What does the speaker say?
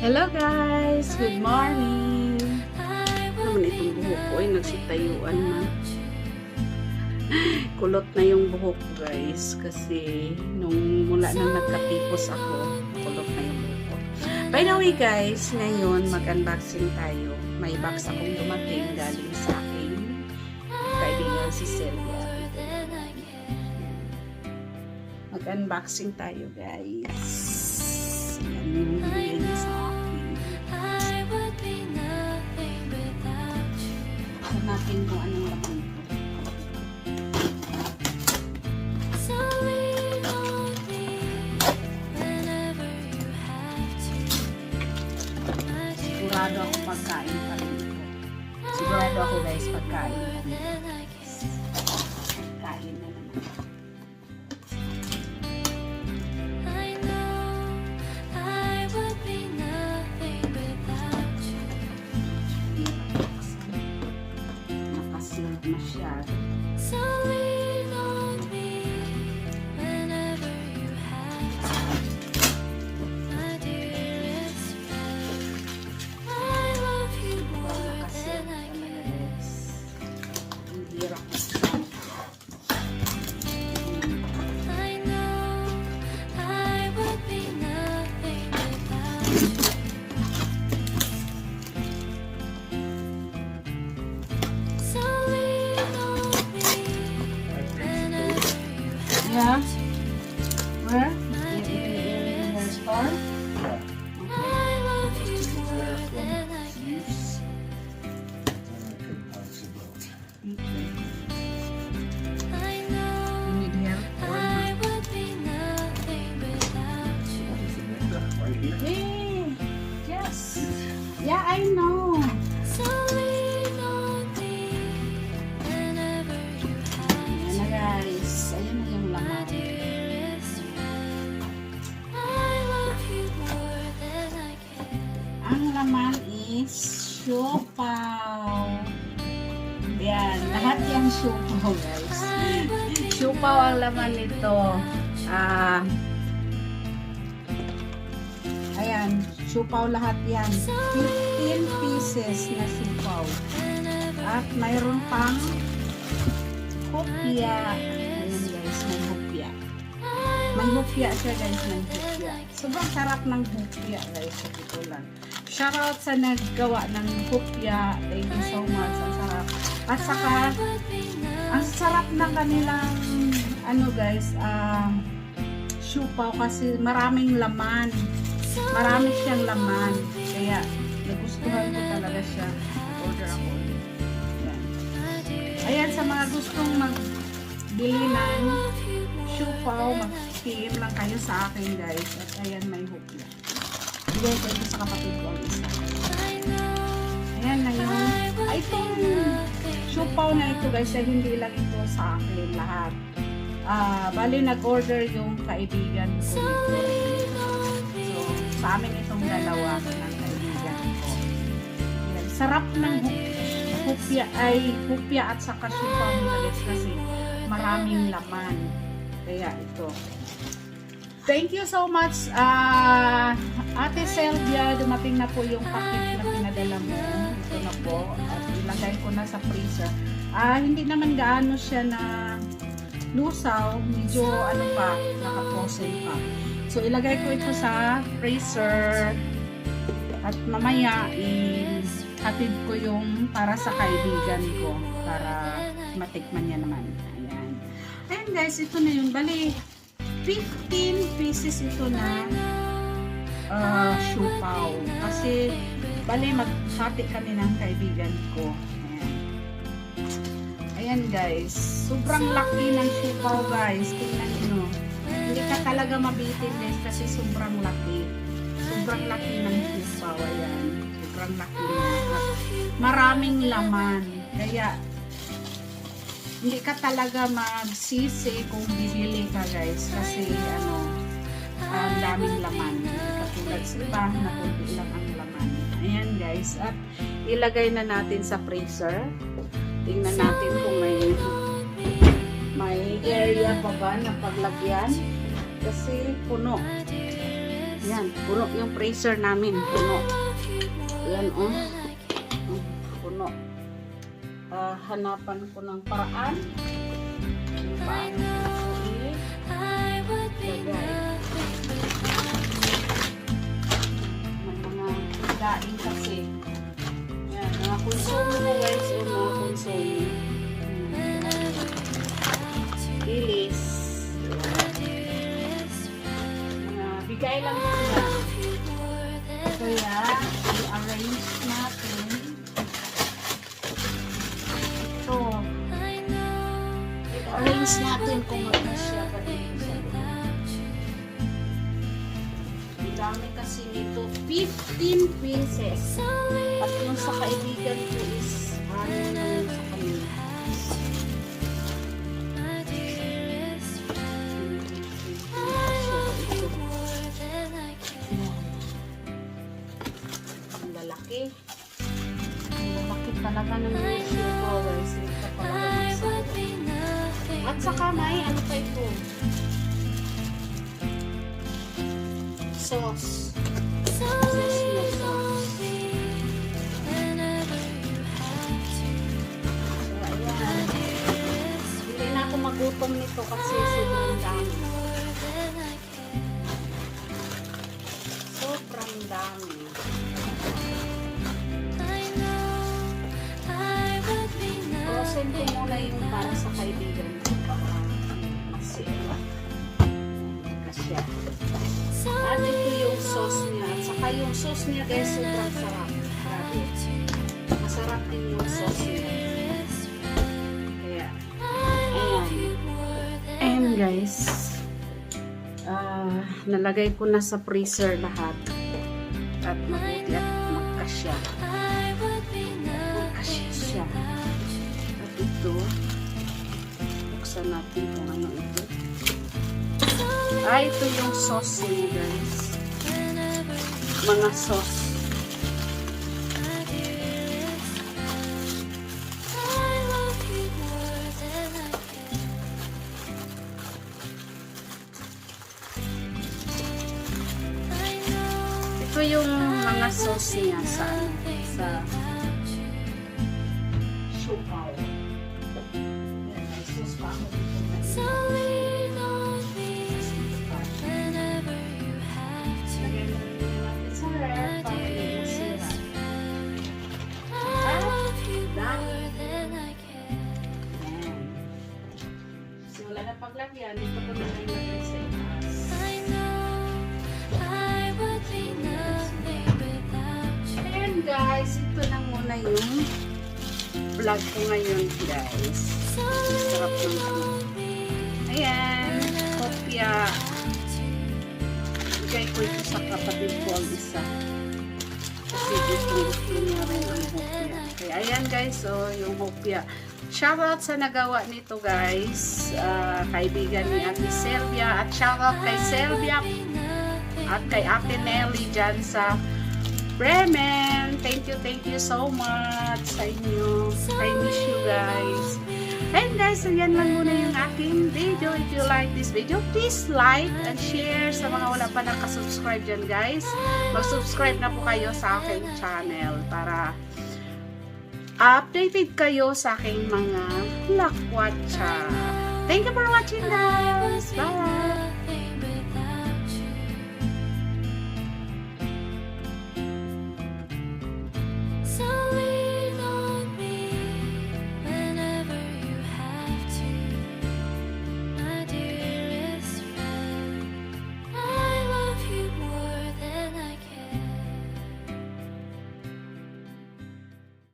Hello guys! Good morning! Naman itong buhok ko ay nagsitayuan na. Kulot na yung buhok guys kasi nung mula nang nagkatipos ako, kulot na yung buhok ko. By the way guys, ngayon mag-unboxing tayo. May box akong dumating galing sa aking kaibigan si Celia. Mag-unboxing tayo guys. Yan yung bigay niya sa akin. Natin kung anong laman ito. Sigurado ako pagkain pa rin ito. Sigurado ako guys pagkain pa rin ito. Pagkain na naman. Masyado. So lean on me whenever you have to. My dearest friend, I love you more than I guess. I know I would be nothing without you. Yeah. Where? In the store? Yeah. I love you more than I guess. I know you need help. I would be nothing without you. Right here? Hey, yes. Yeah, I know. So lean on me whenever you have to. Ayan na guys. Ayan na yung laman. Ang laman is siopaw. Yan, lahat yung siopaw guys. Siopaw ang laman nito. Ayan, siopaw lahat yan. 15 pieces na siopaw. At mayroon pang hopya. Ayan guys, may hopya. May hopya siya guys, may hopya. Sobrang sarap ng hopya guys, sa ito lang. Shoutout sa naggawa ng hopya. Thank you so much. Ang sarap. At saka, ang sarap ng kanilang, ano guys, siopaw kasi maraming laman. Marami siyang laman. Kaya, nagustuhan ko talaga siya. Order ako. Ayan. Ayan, sa mga gustong magbili ng siopaw, mag-PM lang kayo sa akin guys. At ayan, may hopya. Bigay ko ito sa kapatid ko ang isa. Ayan na yung, itong siopaw na ito guys, ay hindi lang ito sa akin lahat. Bali nag-order yung kaibigan ko nito. So, sa amin itong dalawa ng kaibigan ko. Ayan, sarap ng hopya at saka siopaw nila guys kasi maraming laman. Kaya ito. Thank you so much, Ate Sylvia. Dumating na po yung packet na pinadala mo. Ito na po. At ilagay ko na sa freezer. Hindi naman gaano siya na lusaw. Medyo ano pa, naka-frozen pa. So, ilagay ko ito sa freezer. At mamaya, hatid ko yung para sa kaibigan ko. Para matikman niya naman. Ayan. Ayan guys, ito na yung bali. 15 pieces ito na siopaw. Kasi, bali, maghati kami ng kaibigan ko. Ayan. Ayan guys. Sobrang laki ng siopaw guys. Tingnan nyo. Hindi ka talaga mabitin guys kasi sobrang laki. Sobrang laki ng siopaw. Ayan. Sobrang laki na. Maraming laman. Kaya, hindi ka talaga magsisi kung bibili ka guys kasi ang daming laman. Hindi katulad sa iba na kunti lang ang laman. Ayan guys, at ilagay na natin sa freezer. Tingnan natin kung may area pa ba na paglagyan kasi puno. Yan, puno yung freezer namin. Puno. Yan, oh. Puno. Hanapan ko ng paraan. Yung paano ko ilagay. May mga daing kasi. Yan, mga konsumo mo guys. Yung mga konsumo. Ilis. Bigay lang sila. Kaya, i-arrange natin. Ito. I-arrange natin kung magkasya pa din sa ang dami kasi nito. 15 pieces. At yung sa kaibigan ko is ano yung sa kanila. Lalaki talaga ng ratio powers ito talaga at saka may ano pa ito sauce so ayan hindi na ako magutom nito kasi sobrang dami Frozen ko muna yung para sa kaibigan ko para masira. Kasya. At ito yung sauce niya. At saka yung sauce niya guys, sobrang sarap. Grabe. Masarap din yung sauce niya. Kaya, ayan. Ayan guys. Nalagay ko na sa freezer lahat. At mabuti at magkasya. Magkasya siya. Ito, buksan natin kung ano ito. Ito yung sauce niya guys. Mga sauce. Ito yung mga sauce niya sa siopaw. Wala na paglagyan, dito ko na ilagay sa itaas. And guys, ito na muna yung vlog ko ngayon guys. Sarap ng ano. Ayan, kopya. Bigay ko ito sa kapatid ko ang isa. Kasi gusto niya rin ang hopya. Kaya ayan guys, so yung hopya. Shoutout sa nagawa nito guys, kaibigan ni Ate Sylvia, at shoutout kay Sylvia at kay Ate Nelly dyan sa Bremen. Thank you so much sa inyo. I miss you guys. And guys, so yan lang muna yung aking video. If you like this video, please like and share. Sa mga wala pa nakasubscribe dyan guys, mag-subscribe na po kayo sa aking channel para updated kayo sa aking mga lakwatsa. Thank you for watching guys. Bye!